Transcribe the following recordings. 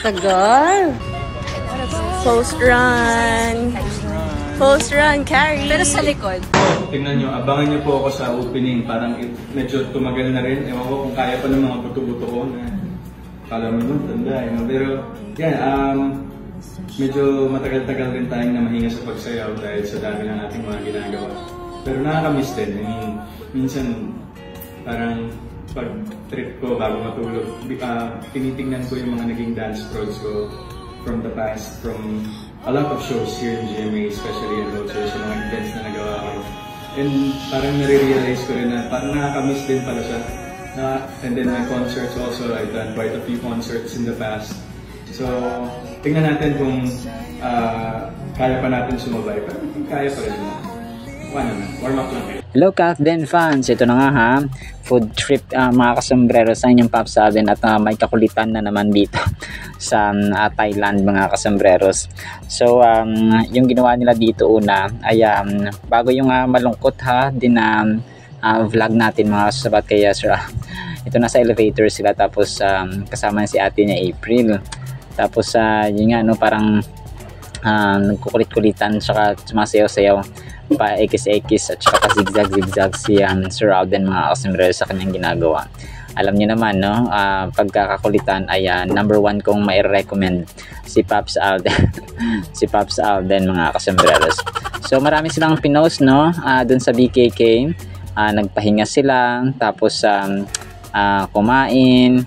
Tagal. Post run. Post run, Carrie. Pero sa likod. Tingnan nyo, abangan nyo po ako sa opening. Parang medyo tumagal na rin. Ewan ko kung kaya pa ng mga buto-buto ko na kala mo nun, tanda. Pero yan, medyo matagal-tagal rin tayong namahinga sa pagsayaw dahil sa dami ng ating mga ginagawa. Pero nakakamiss din. I mean, minsan parang pag trip ko bago matulog, tinitingnan ko yung mga naging dance pros ko from the past, from a lot of shows here in GMA, especially in Locher, sa mga events na nagawa ko. And parang nare-realize ko rin na parang nakakamiss din pala siya. And then my concerts also, I've done quite a few concerts in the past. So, tingnan natin kung kaya pa natin sumabay. Pero kaya pa rin naman. Warm up lang kayo. Hello Kakden fans, ito na nga ha, food trip mga kasombrero sa inyong Pops Alden at may kakulitan na naman dito sa Thailand mga kasombreros. So yung ginawa nila dito una ay bago yung malungkot ha din na vlog natin mga sabat kaya sir, ito na sa elevator sila tapos kasama si ate niya April. Tapos yun nga no, parang nagkukulit-kulitan saka sumasayaw-sayaw pa ekis-ekis at saka zigzag-zigzag si Sir Alden mga kasombrero sa kanyang ginagawa. Alam niyo naman no, pagkakakulitan ay number 1 kong mai-recommend si Pops Alden. Si Pops Alden mga kasombreros. So marami silang pinost no, dun sa BKK, nagpahinga sila tapos kumain,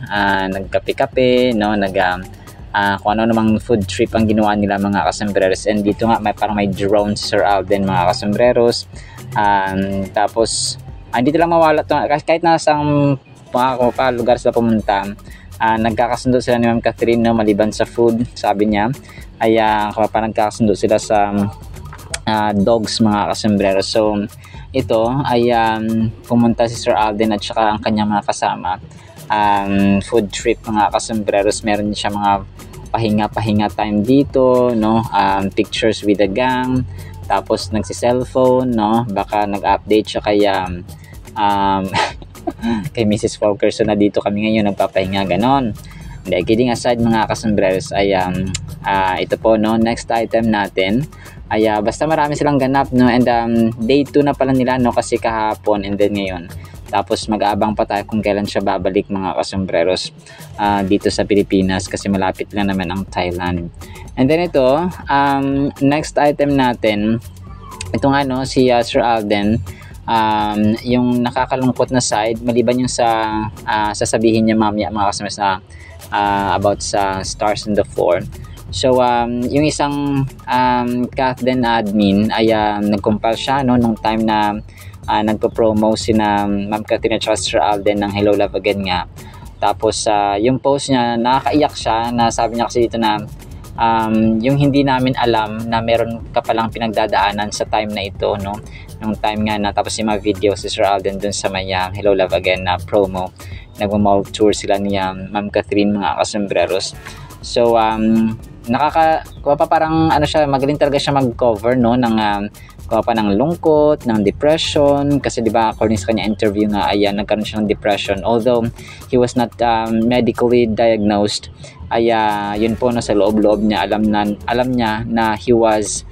nagkape-kape no, kung ano namang food trip ang ginawa nila mga kasombreros. And dito nga parang may drone si Sir Alden mga kasombreros. Tapos hindi lang mawala to, kahit nasa lugar sila pumunta, nagkakasundo sila ni Ma'am Catherine no, maliban sa food sabi niya ay parang nagkakasundo sila sa dogs mga kasombreros. So ito ay pumunta si Sir Alden at saka ang kanyang mga kasama, food trip mga kasombreros. Meron siya mga pahinga time dito no, pictures with the gang, tapos nagsi-cellphone no, baka nag-update siya kaya kay Mrs. Walker. So na dito kami ngayon nagpapahinga ganon. Hindi, kidding aside mga kasombreros ay ito po no, next item natin ay basta marami silang ganap no, and day 2 na pala nila no, kasi kahapon and then ngayon. Tapos mag-aabang pa tayo kung kailan siya babalik mga kasombreros dito sa Pilipinas kasi malapit lang naman ang Thailand. And then ito, next item natin, ito nga no, si Sir Alden, yung nakakalungkot na side, maliban yung sa sasabihin niya mamaya mga kasombreros na about sa Stars on the Floor. So yung isang Kakden admin ay nag-compile siya no, nung time na nagpo-promo si na Ma'am Catherine at Sir Alden ng Hello Love Again nga. Tapos yung post niya, nakakaiyak siya na sabi niya kasi dito na yung hindi namin alam na meron ka palang pinagdadaanan sa time na ito no, nung time nga na tapos yung mga video si Sir Alden dun sa may Hello Love Again na promo. Nagmo-mall tour sila ni Ma'am Catherine mga kasombreros. So parang ano siya, magaling talaga siya mag-cover no ng ng lungkot, ng depression kasi di ba according sa kanya interview nga ay nagkaroon siya ng depression although he was not medically diagnosed. Ay yun po no, sa loob-loob niya alam niya na he was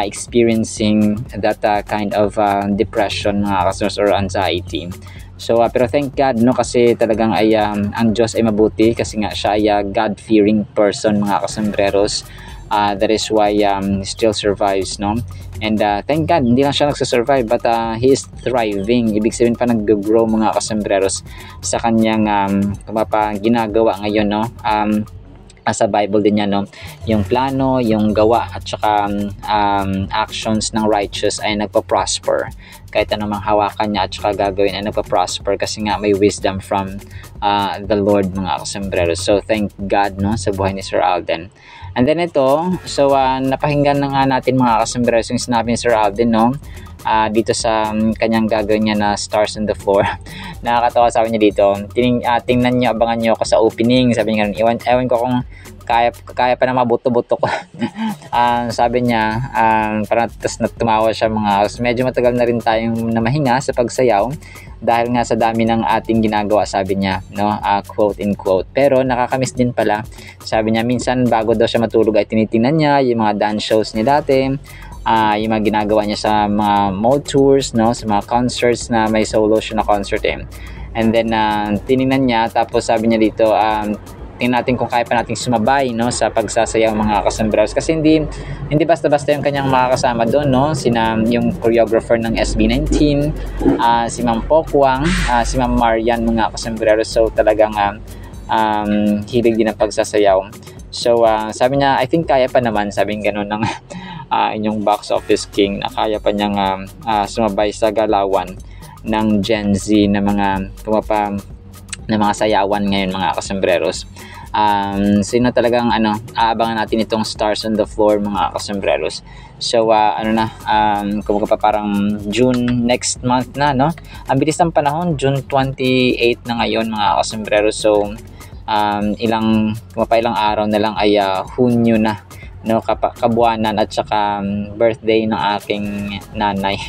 experiencing that kind of depression mga kasombreros or anxiety. So pero thank God no, kasi talagang ay ang Diyos ay mabuti kasi nga siya ay God-fearing person mga kasombreros. That is why he still survives no, and thank God hindi lang siya nagsusurvive but he is thriving. Ibig sabihin pa nag-grow mga kasombreros sa kanyang ginagawa ngayon no. Sa Bible din niya no, yung plano, yung gawa at saka actions ng righteous ay nagpa-prosper. Kahit anumang hawakan niya at saka gagawin ay nagpa-prosper kasi nga may wisdom from the Lord mga kasombreros. So thank God no, sa buhay ni Sir Alden. And then ito, so napahinggan na nga natin mga kasombreros yung sinabi ni Sir Alden no, dito sa kanyang gagawin niya na Stars on the Floor. Nakakatawa, sabi niya dito, tingnan niyo, abangan niyo ako sa opening, sabi niya ganun. Ewan ko kung kaya pa na mabuto-buto ko. Sabi niya, parang tumawa siya medyo matagal na rin tayong namahinga sa pagsayaw dahil nga sa dami ng ating ginagawa, sabi niya, no? Quote in quote. Pero nakakamiss din pala, sabi niya, minsan bago daw siya matulog ay tinitingnan niya yung mga dance shows niya dati, yung mga ginagawa niya sa mga mall tours, no? Sa mga concerts na may solo siya na concert and then tiningnan niya, tapos sabi niya dito, tingnan natin kung kaya pa nating sumabay, no, sa pagsasayaw mga kasambreros, kasi hindi basta-basta yung kanyang makakasama doon, no, yung choreographer ng SB19, si Ma'am Pokwang, si Ma'am Marian, mga kasambreros. So talagang hilig din ang pagsasayaw. So sabi niya, I think kaya pa naman, sabi ng gano'n ng inyong box office king, na kaya pa niyang sumabay sa galawan ng Gen Z na mga sayawan ngayon, mga kasambreros. Sino talagang aabangan natin itong Stars on the Floor, mga kasambreros. So kumbaga pa parang June next month na, no? Ang bilis ng panahon, June 28 na ngayon, mga kasambreros. So ilang araw na lang ay Hunyo na, no, kabuanan at saka birthday ng aking nanay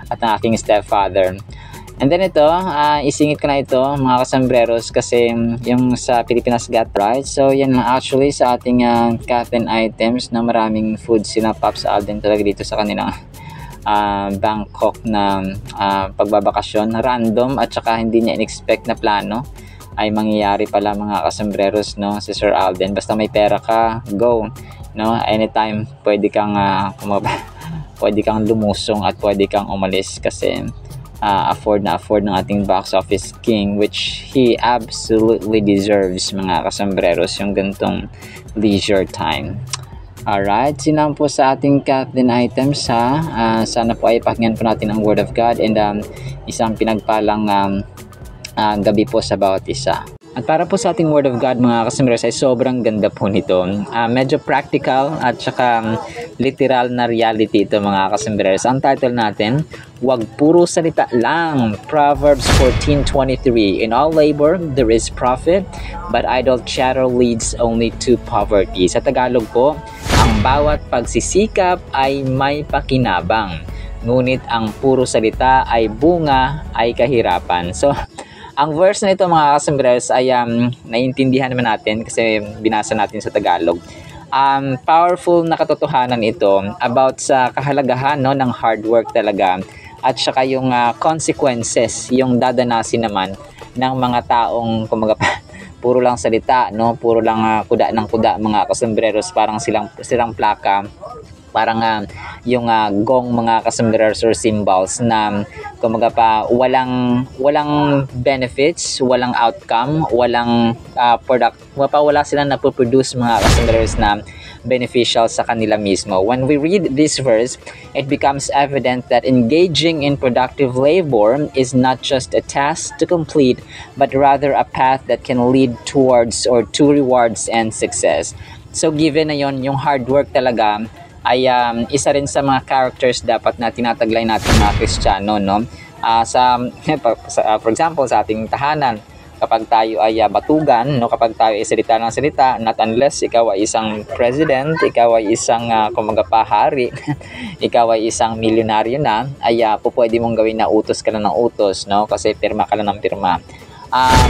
at ng aking stepfather. And then ito, isingit ko na ito, mga kasambreros, kasi yung sa Pilipinas Got Right. So yan lang actually sa ating Captain items, na maraming food sila Pops Alden talaga dito sa kanilang Bangkok na pagbabakasyon. Random at saka hindi niya in-expect na plano ay mangyayari pala, mga kasambreros, no, si Sir Alden. Basta may pera ka, go, no, anytime pwede kang lumusong at pwede kang umalis, kasi afford ng ating box office king, which he absolutely deserves, mga kasambreros, yung gantong leisure time. Alright, sinang po sa ating Captain items, sana po ay pakinggan po natin ang Word of God, and isang pinagpalang gabi po sa bawat isa. At para po sa ating Word of God, mga kasambreros, ay sobrang ganda po nito. Medyo practical at saka literal na reality ito, mga kasambreros. Ang title natin, Huwag Puro Salita Lang. Proverbs 14:23. In all labor, there is profit, but idle chatter leads only to poverty. Sa Tagalog po, ang bawat pagsisikap ay may pakinabang, ngunit ang puro salita ay bunga ay kahirapan. So, ang verse na ito, mga kasambreros, ay naiintindihan naman natin kasi binasa natin sa Tagalog. Powerful na katotohanan ito about sa kahalagahan, no, ng hard work talaga, at saka yung consequences, yung dadanasin naman ng mga taong kumaga puro lang salita, no, puro lang kuda ng kuda, mga kasambreros, parang silang plaka, parang yung gong, mga kasambreros, or symbols na kumaga pa walang benefits, walang outcome, walang product, wala silang napoproduce, mga kasambreros, na beneficial sa kanila mismo. When we read this verse, it becomes evident that engaging in productive labor is not just a task to complete, but rather a path that can lead towards or to rewards and success. So given na yon, yung hard work talaga ay isa rin sa mga characters dapat na tinataglay natin, mga Kristiyano, no? For example, sa ating tahanan, kapag tayo ay batugan, no, kapag tayo ay salita ng salita, not unless ikaw ay isang president, ikaw ay isang pahari, ikaw ay isang milyonaryo na, ay pwede mong gawin na utos ka na ng utos, no, kasi pirma ka na ng pirma.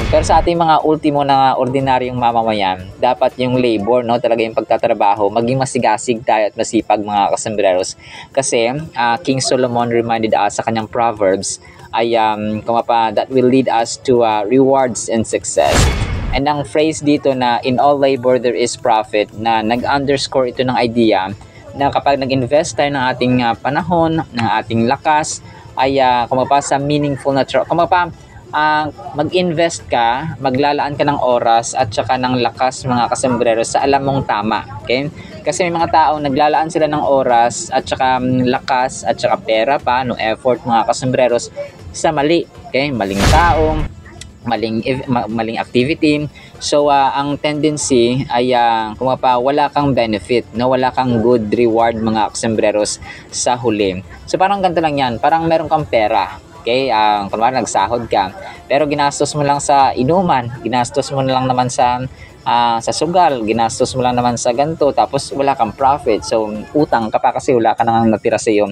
Pero sa ating mga ultimo na ordinaryong mamamayan, dapat yung labor, no, talaga yung pagtatrabaho, maging masigasig tayo at masipag, mga kasambreros. Kasi King Solomon reminded us sa kanyang Proverbs ay that will lead us to rewards and success. And ang phrase dito na in all labor there is profit, na nag-underscore ito ng idea na kapag nag-invest tayo ng ating panahon, ng ating lakas, ay sa meaningful na mag-invest ka, maglalaan ka ng oras at saka ng lakas, mga kasambreros, sa alam mong tama. Okay? Kasi may mga taong naglalaan sila ng oras at saka lakas at saka pera pa, no, effort, mga kasambreros, sa mali. Okay? Maling tao, maling activity. So ang tendency ay wala kang benefit, no, wala kang good reward mga kasembreros sa huli. So parang ganito lang yan, parang meron kang pera, okay, kunwari nagsahod ka pero ginastos mo lang sa inuman, ginastos mo na lang naman sa sugal, ginastos mo lang naman sa ganito, tapos wala kang profit. So utang ka pa kasi wala ka nang natira sa iyo,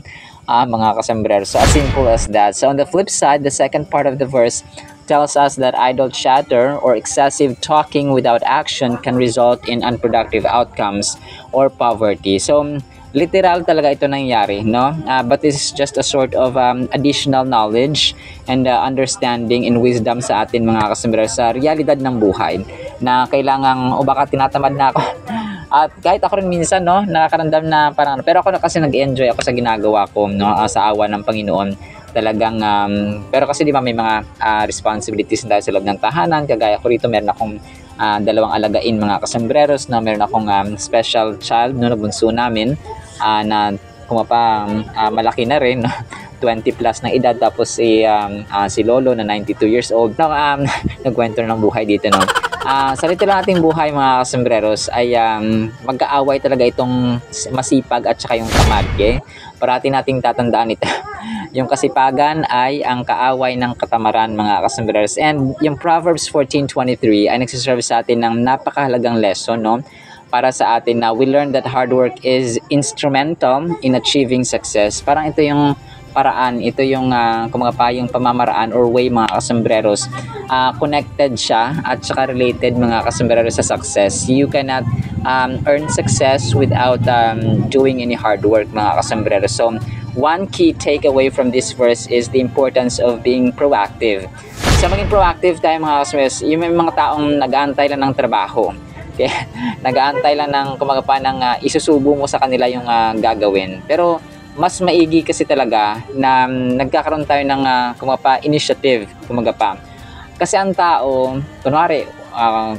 mga kasembreros. So as simple as that. So on the flip side, the second part of the verse tells us that idle chatter or excessive talking without action can result in unproductive outcomes or poverty. So literal talaga ito nangyari, no? But this is just a sort of additional knowledge and understanding and wisdom sa atin mga kasembreros sa realidad ng buhay na kailangang, o baka tinatamad na ako. At kahit ako rin minsan, no, nakakaramdam na parang, pero ako na kasi nag-enjoy ako sa ginagawa ko, no, sa awa ng Panginoon. Talagang, pero kasi di ba may mga responsibilities na tayo sa loob ng tahanan. Kagaya ko rito, meron akong 2 alagain mga kasembreros, na meron akong special child, no, na bunso namin, na malaki na rin, no? 20 plus ng edad, tapos si Lolo na 92 years old. No, nagkwento ng buhay dito, no. Sa literal nating buhay mga kasembreros ay magkaaway talaga itong masipag at saka yung tamad, okay? Parati nating tatandaan ito. Yung kasipagan ay ang kaaway ng katamaran mga kasembreros. And yung Proverbs 14:23 ay nagsiserve sa atin ng napakahalagang lesson, no? Para sa atin na we learn that hard work is instrumental in achieving success. Parang ito yung paraan, ito yung yung pamamaraan or way mga kasembreros. Connected siya at saka related mga kasembreros sa success. You cannot earn success without doing any hard work mga kasembreros. So one key takeaway from this verse is the importance of being proactive. Sa maging proactive tayo mga kasembreros, yung may mga taong nag-aantay lang ng trabaho. Okay? Nag-aantay lang ng isusubo mo sa kanila yung gagawin. Pero mas maigi kasi talaga na nagkakaroon tayo ng initiative, kasi ang tao, kunwari,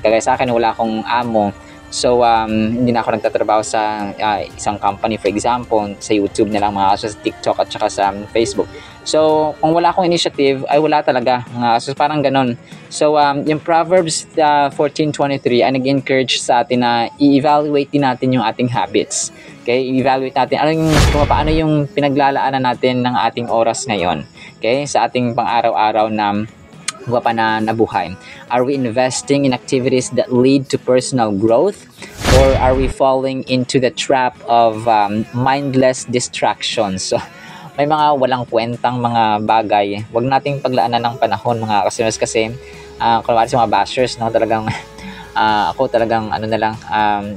kagaya sa akin, wala akong amo, so hindi na ako nagtatrabaho sa isang company, for example, sa YouTube na lang, sa TikTok at saka sa Facebook. So kung wala akong initiative ay wala talaga, so parang ganon. So yung Proverbs 14:23 ay nag-encourage sa atin na i-evaluate din natin yung ating habits. Okay, i-evaluate natin paano yung pinaglalaanan natin ng ating oras ngayon, okay, sa ating pang-araw-araw na buhay. Are we investing in activities that lead to personal growth, or are we falling into the trap of mindless distractions? So may mga walang kwentang mga bagay, wag nating paglaanan ng panahon mga kasembreros, kasi kunwari sa mga bashers, no, talagang ako talagang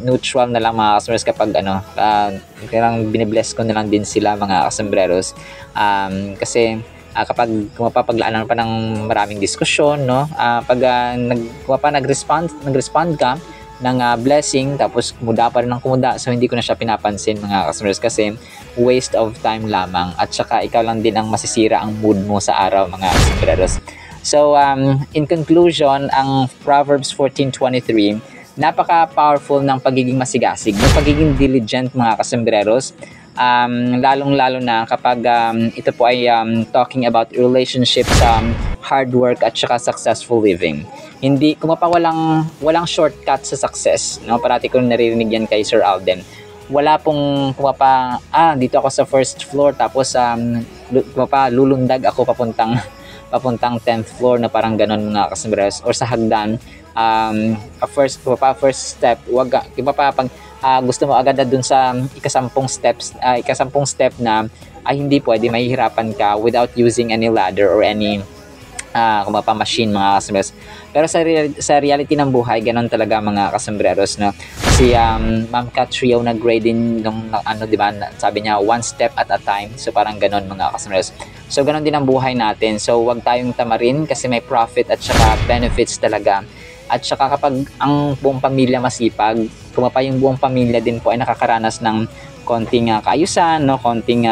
neutral na lang mga kasembreros kapag kailangan binibless ko na lang din sila mga kasembreros, kasi kapag mapapaglaanan pa ng maraming diskusyon, no, pag nag-respond ka ng blessing tapos kumuda pa rin ng kumuda, so hindi ko na siya pinapansin mga kasembreros, kasi waste of time lamang, at saka ikaw lang din ang masisira ang mood mo sa araw mga kasembreros. So in conclusion, ang Proverbs 14:23 napaka-powerful ng pagiging masigasig, ng pagiging diligent mga kasembreros, lalong-lalo na kapag ito po ay talking about relationships, hard work at saka successful living. Hindi walang shortcut sa success, no? Parati ko naririnig yan kay Sir Alden. Wala pong dito ako sa first floor, tapos lulundag ako papuntang 10th floor na parang ganon mga kasembreros, or sa hagdan, first step, pag gusto mo agad dun sa ikasampung step na hindi pwede, mahihirapan ka without using any ladder or any machine mga kasembreros. Pero sa reality ng buhay, ganon talaga mga kasembreros, no? Si Ma'am Catrio nag-grade din nung diba, sabi niya one step at a time. So parang ganon mga kasembreros. So ganon din ang buhay natin. So wag tayong tamarin, kasi may profit at saka benefits talaga. At saka kapag ang buong pamilya masipag, yung buong pamilya din po ay nakakaranas ng konting kaayusan, no, konting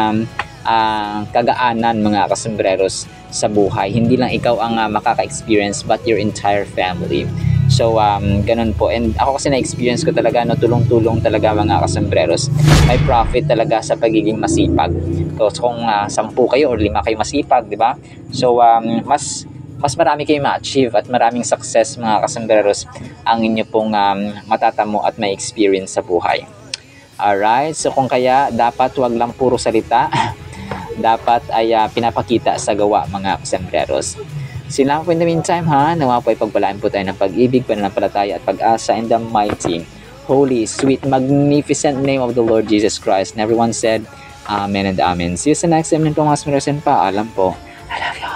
kagaanan mga kasembreros sa buhay. Hindi lang ikaw ang makaka-experience, but your entire family. So ganun po, and ako kasi na-experience ko talaga, no, tulong-tulong talaga mga kasembreros. May profit talaga sa pagiging masipag. So kung 10 kayo or 5 kayo masipag, di ba? So mas mas marami kayong ma-achieve at maraming success mga kasambreros ang inyo pong matatamo at may experience sa buhay. Alright, so kung kaya dapat wag lang puro salita, dapat ay pinapakita sa gawa mga kasambreros. Sila po in the meantime nawa po ay pagpalaan po tayo ng pag-ibig, pananampalataya at pag-asa in the mighty, holy, sweet, magnificent name of the Lord Jesus Christ. And everyone said, Amen and Amen. See you sa next segment po mga kasambreros and paalam po. I love you.